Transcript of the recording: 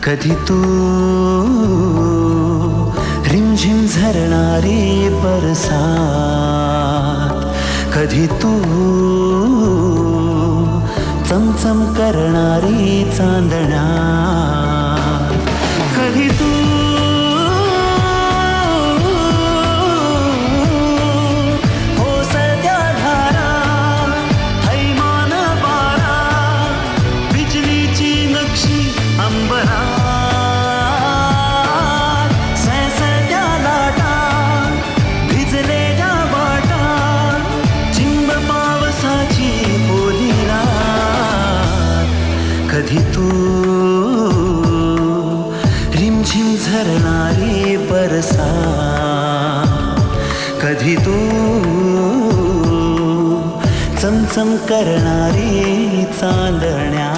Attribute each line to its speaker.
Speaker 1: कधी तू रिमझिम झरणारी बरसात, कधी तू चमचम करणारी चांदण्या, कधी तू ओसत्या धारा, थैमान वारा, बिजलीची नक्षी अंबरात, सळसळत्या लाटा, भिजलेल्या वाटा, चिंब पावसाची ओली रात, कधी तू रिमझिम झरणारी बरसात, कधी तू चमचम करणारी चांदण्या.